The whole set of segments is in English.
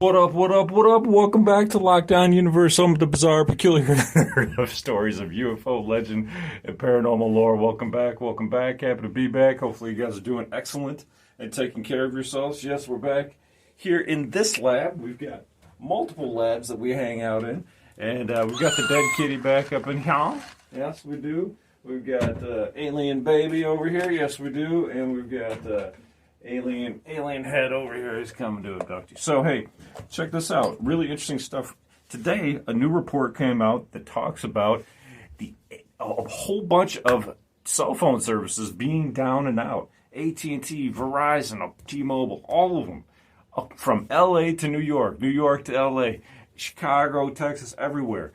What up, what up, what up? Welcome back to Lockdown Universe, home of the bizarre, peculiar, and of stories of UFO legend and paranormal lore. Welcome back, welcome back. Happy to be back. Hopefully you guys are doing excellent and taking care of yourselves. Yes, we're back here in this lab. We've got multiple labs that we hang out in. And we've got the dead kitty back up in here. Yes, we do. We've got alien baby over here. Yes, we do. And we've got alien head over here. He's coming to abduct you. So, hey, check this out. Really interesting stuff. Today, a new report came out that talks about a whole bunch of cell phone services being down and out. AT&T, Verizon, T-Mobile, all of them. From LA to New York, New York to LA, Chicago, Texas, everywhere.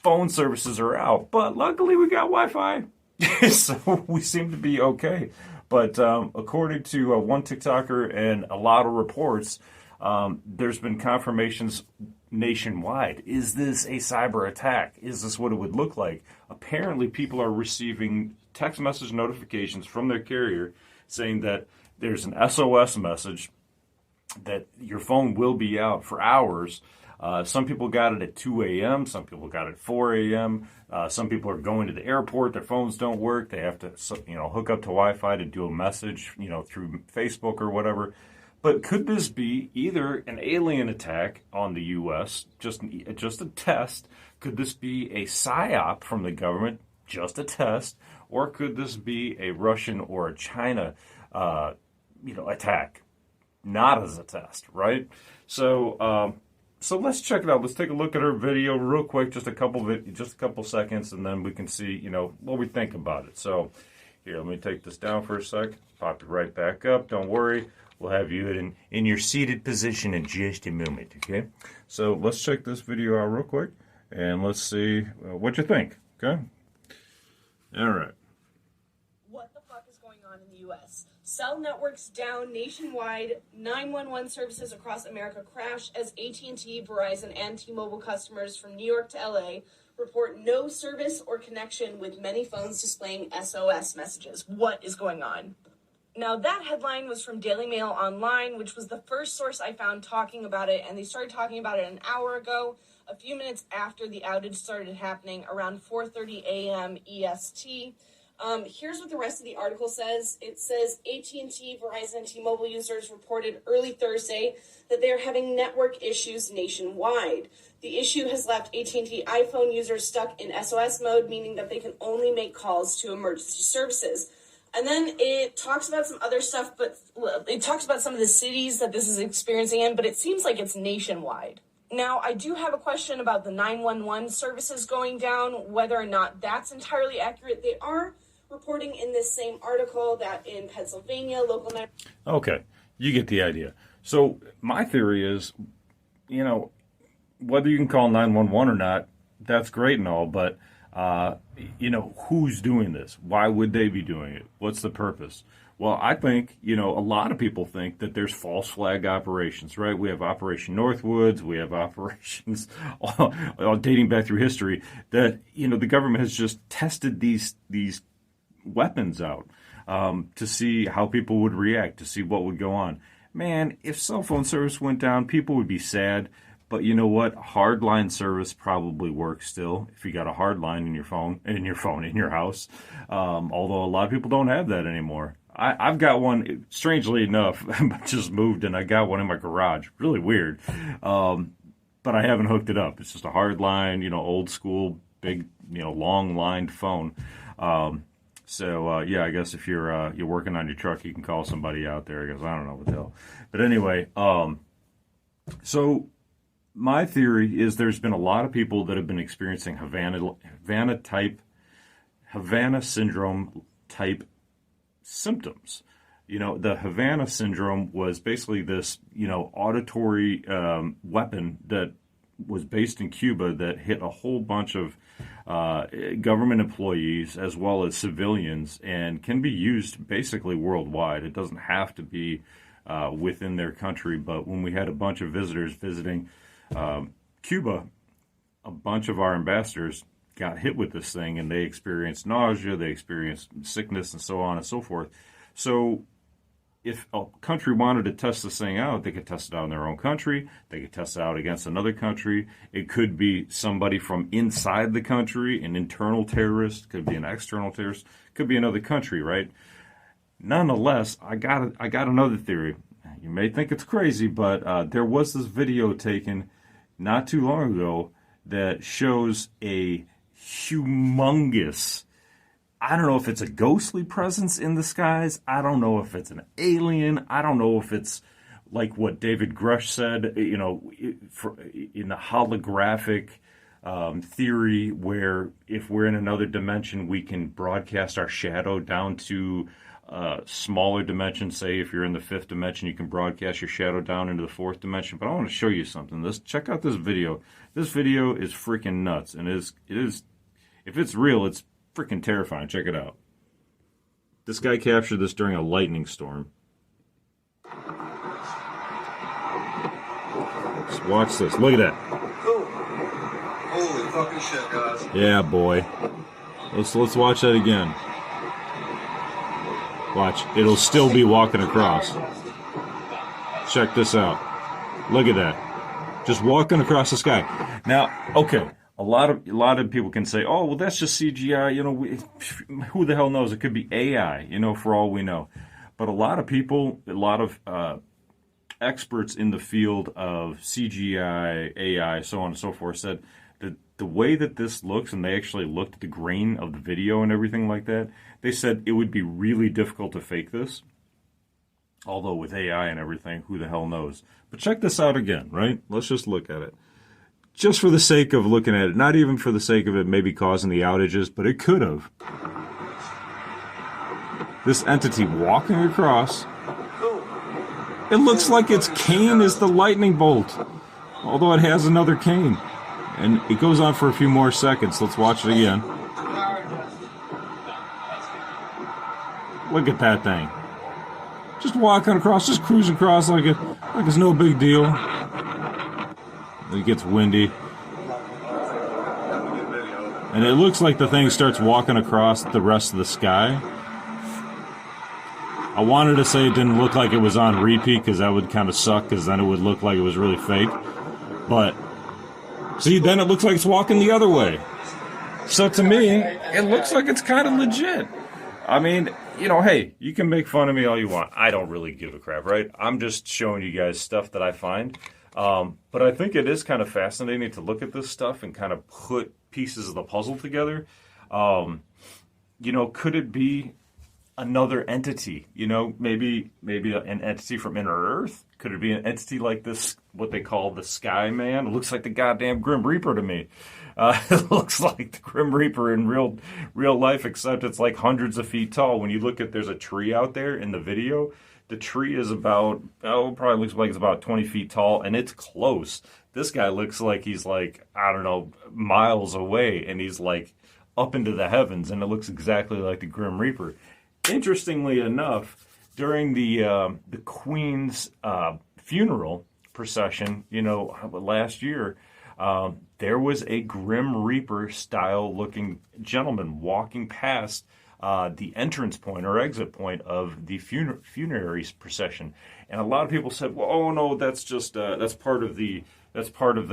Phone services are out, but luckily we got Wi-Fi, so we seem to be okay. But according to one TikToker and a lot of reports, there's been confirmations nationwide. Is this a cyber attack? Is this what it would look like? Apparently, people are receiving text message notifications from their carrier saying that there's an SOS message that your phone will be out for hours. Some people got it at 2 a.m. Some people got it at 4 a.m. Some people are going to the airport. Their phones don't work. They have to, hook up to Wi-Fi to do a message, through Facebook or whatever. But could this be either an alien attack on the U.S., just a test? Could this be a psyop from the government, just a test? Or could this be a Russian or a China, attack, not as a test, right? So let's check it out. Let's take a look at her video real quick, just a couple seconds, and then we can see, what we think about it. So here, let me take this down for a sec. Pop it right back up. Don't worry. We'll have you in your seated position in just a moment, okay? So let's check this video out real quick, and let's see what you think, okay? All right. What the fuck is going on in the U.S.? Cell networks down nationwide, 911 services across America crash as AT&T, Verizon, and T-Mobile customers from New York to LA report no service or connection with many phones displaying SOS messages. What is going on? Now, that headline was from Daily Mail Online, which was the first source I found talking about it, and they started talking about it an hour ago, a few minutes after the outage started happening, around 4:30 a.m. EST. Here's what the rest of the article says. It says AT&T, Verizon, and T-Mobile users reported early Thursday that they are having network issues nationwide. The issue has left AT&T iPhone users stuck in SOS mode, meaning that they can only make calls to emergency services. And then it talks about some other stuff, but it talks about some of the cities that this is experiencing in, but it seems like it's nationwide. Now, I do have a question about the 911 services going down, whether or not that's entirely accurate. They are reporting in this same article that in Pennsylvania, local... Okay, you get the idea. So my theory is, whether you can call 911 or not, that's great and all, but, who's doing this? Why would they be doing it? What's the purpose? Well, I think, a lot of people think that there's false flag operations, right? We have Operation Northwoods, we have operations all dating back through history that, the government has just tested these weapons out to see how people would react, to see what would go on. Man, if cell phone service went down, people would be sad. But you know what? Hardline service probably works still if you got a hard line in your phone, in your house. Although a lot of people don't have that anymore. I've got one, strangely enough, I just moved and I got one in my garage. Really weird. But I haven't hooked it up. It's just a hard line, old school, big, long lined phone. So I guess if you're working on your truck, you can call somebody out there. I guess I don't know what the hell. But anyway, so my theory is there's been a lot of people that have been experiencing Havana syndrome type symptoms. The Havana syndrome was basically this, auditory weapon that was based in Cuba that hit a whole bunch of government employees as well as civilians and can be used basically worldwide. It doesn't have to be within their country, but when we had a bunch of visitors visiting Cuba, a bunch of our ambassadors got hit with this thing and they experienced nausea, they experienced sickness and so on and so forth. So if a country wanted to test this thing out, they could test it out in their own country. They could test it out against another country. It could be somebody from inside the country, an internal terrorist, could be an external terrorist, could be another country, right? Nonetheless, I got another theory. You may think it's crazy, but there was this video taken not too long ago that shows a humongous, I don't know if it's a ghostly presence in the skies. I don't know if it's an alien. I don't know if it's like what David Grush said, in the holographic theory, where if we're in another dimension, we can broadcast our shadow down to smaller dimensions. Say if you're in the fifth dimension, you can broadcast your shadow down into the fourth dimension. But I want to show you something. Check out this video. This video is freaking nuts, and it is if it's real, it's freaking terrifying. Check it out. This guy captured this during a lightning storm. Just watch this. Look at that. Holy fucking shit, guys. Yeah, boy. Let's watch that again. Watch. It'll still be walking across. Check this out. Look at that. Just walking across the sky. Now, okay. A lot of people can say, "Oh, well, that's just CGI." Who the hell knows? It could be AI. For all we know. But a lot of people, a lot of experts in the field of CGI, AI, so on and so forth, said that the way that this looks, and they actually looked at the grain of the video and everything like that, they said it would be really difficult to fake this. Although with AI and everything, who the hell knows? But check this out again, right? Let's just look at it. Just for the sake of looking at it, not even for the sake of it maybe causing the outages, but it could have. This entity walking across, it looks like its cane is the lightning bolt, although it has another cane. And it goes on for a few more seconds. Let's watch it again. Look at that thing. Just walking across, just cruising across like it's no big deal. It gets windy. And it looks like the thing starts walking across the rest of the sky. I wanted to say it didn't look like it was on repeat, because that would kind of suck, because then it would look like it was really fake. But, see, then it looks like it's walking the other way. So to me, it looks like it's kind of legit. I mean, hey, you can make fun of me all you want. I don't really give a crap, right? I'm just showing you guys stuff that I find. But I think it is kind of fascinating to look at this stuff and kind of put pieces of the puzzle together. Could it be another entity? Maybe an entity from Inner Earth? Could it be an entity like this, what they call the Sky Man? It looks like the goddamn Grim Reaper to me. It looks like the Grim Reaper in real life, except it's like hundreds of feet tall. When you look at, there's a tree out there in the video. The tree is probably looks like it's about 20 feet tall, and it's close. This guy looks like he's like, I don't know, miles away, and he's like up into the heavens, and it looks exactly like the Grim Reaper. Interestingly enough, during the Queen's funeral procession, last year, there was a Grim Reaper style looking gentleman walking past the entrance point or exit point of the funerary procession, and a lot of people said, "Well, oh no, that's just that's part of the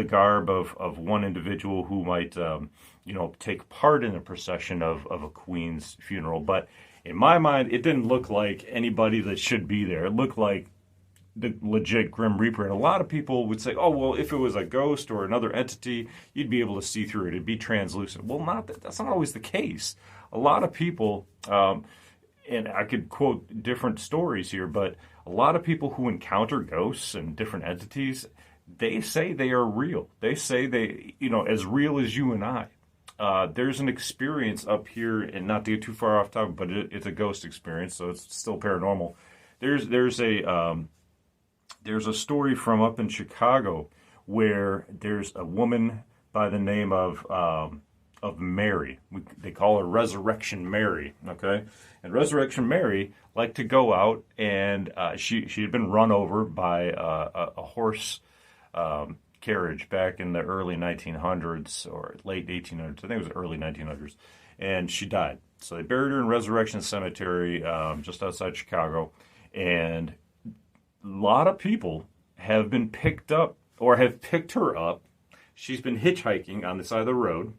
garb of one individual who might take part in a procession of a queen's funeral." But in my mind, it didn't look like anybody that should be there. It looked like the legit Grim Reaper. And a lot of people would say, "Oh, well, if it was a ghost or another entity, you'd be able to see through it. It'd be translucent." Well, that's not always the case. A lot of people, and I could quote different stories here, but a lot of people who encounter ghosts and different entities, they say they are real. They say they, as real as you and I. There's an experience up here, and not to get too far off topic, but it's a ghost experience, so it's still paranormal. There's a story from up in Chicago where there's a woman by the name of Mary. They call her Resurrection Mary, okay? And Resurrection Mary liked to go out, and she had been run over by a horse carriage back in the early 1900s or late 1800s. I think it was early 1900s. And she died. So they buried her in Resurrection Cemetery just outside Chicago. And a lot of people have been picked up or have picked her up. She's been hitchhiking on the side of the road,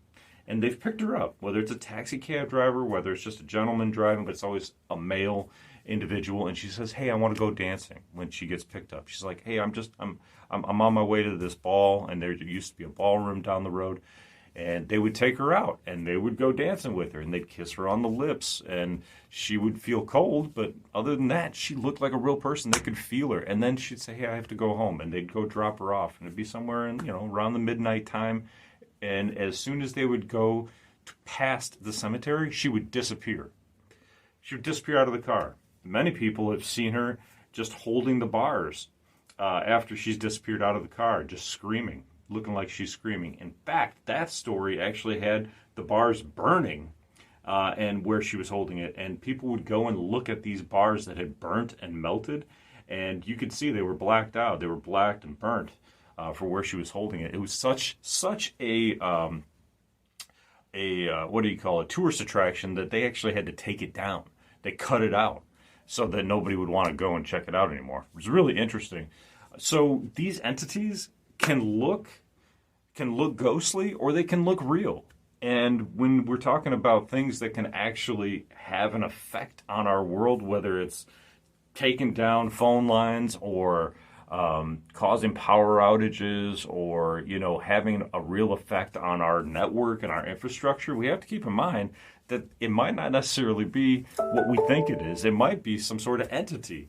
and they've picked her up, whether it's a taxi cab driver, whether it's just a gentleman driving, but it's always a male individual. And she says, hey, I want to go dancing when she gets picked up. She's like, hey, I'm on my way to this ball, and there used to be a ballroom down the road. And they would take her out, and they would go dancing with her, and they'd kiss her on the lips, and she would feel cold, but other than that, she looked like a real person. They could feel her, and then she'd say, hey, I have to go home, and they'd go drop her off, and it'd be somewhere in, around the midnight time, and as soon as they would go past the cemetery, she would disappear. She would disappear out of the car. Many people have seen her just holding the bars after she's disappeared out of the car, just screaming. Looking like she's screaming. In fact, that story actually had the bars burning and where she was holding it. And people would go and look at these bars that had burnt and melted. And you could see they were blacked out. They were blacked and burnt for where she was holding it. It was such a what do you call it, tourist attraction that they actually had to take it down. They cut it out so that nobody would want to go and check it out anymore. It was really interesting. So these entities can look ghostly or they can look real. And when we're talking about things that can actually have an effect on our world, whether it's taking down phone lines or causing power outages or, having a real effect on our network and our infrastructure, we have to keep in mind that it might not necessarily be what we think it is. It might be some sort of entity,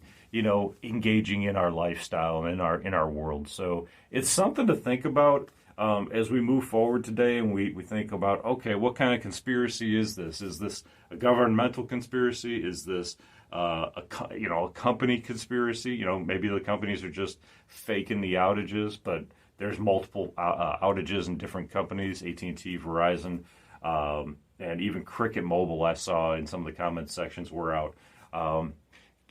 engaging in our lifestyle and in our world. So it's something to think about as we move forward today, and we think about, okay, what kind of conspiracy is this? Is this a governmental conspiracy? Is this a company conspiracy? Maybe the companies are just faking the outages, but there's multiple outages in different companies, AT&T, Verizon, and even Cricket Mobile. I saw in some of the comment sections were out.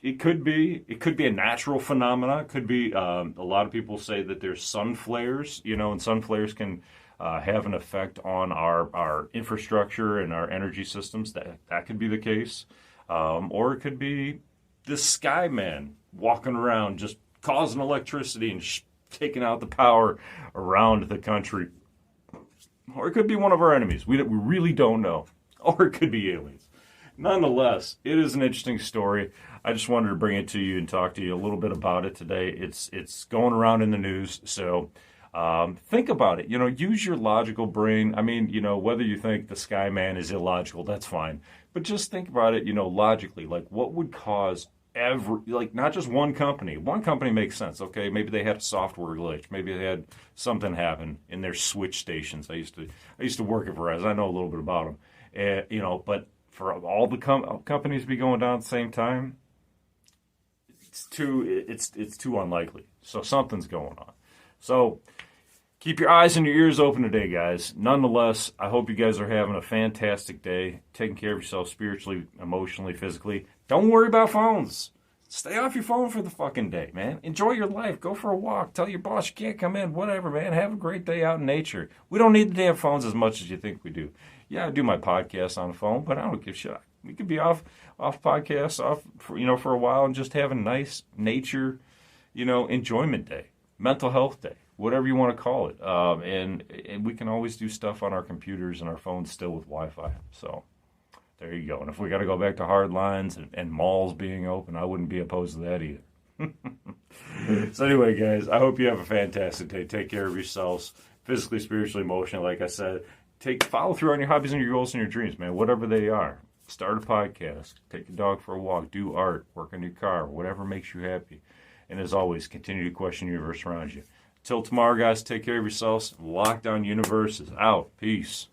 It could be a natural phenomena. It could be, a lot of people say that there's sun flares, and sun flares can have an effect on our infrastructure and our energy systems. That could be the case. Or it could be this sky man walking around just causing electricity and taking out the power around the country. Or it could be one of our enemies. We really don't know. Or it could be aliens. Nonetheless, it is an interesting story. I just wanted to bring it to you and talk to you a little bit about it today. It's going around in the news, so think about it. Use your logical brain. I mean, whether you think the Sky Man is illogical, that's fine. But just think about it, logically. Like, what would cause not just one company. One company makes sense. Okay, maybe they had a software glitch. Maybe they had something happen in their switch stations. I used to work at Verizon. I know a little bit about them. But for all the companies to be going down at the same time, it's too unlikely. So something's going on. So keep your eyes and your ears open today, guys. Nonetheless, I hope you guys are having a fantastic day, taking care of yourself spiritually, emotionally, physically. Don't worry about phones. Stay off your phone for the fucking day, man. Enjoy your life. Go for a walk. Tell your boss you can't come in. Whatever, man. Have a great day out in nature. We don't need the damn phones as much as you think we do. Yeah, I do my podcast on the phone, but I don't give a shit. We could be off podcasts, for a while and just have a nice nature, enjoyment day, mental health day, whatever you want to call it. And we can always do stuff on our computers and our phones still with Wi-Fi. So there you go. And if we got to go back to hard lines and malls being open, I wouldn't be opposed to that either. So anyway, guys, I hope you have a fantastic day. Take care of yourselves, physically, spiritually, emotionally. Like I said, follow through on your hobbies and your goals and your dreams, man, whatever they are. Start a podcast, take your dog for a walk, do art, work on your car, whatever makes you happy. And as always, continue to question the universe around you. Till tomorrow, guys, take care of yourselves. Lockdown Universe is out. Peace.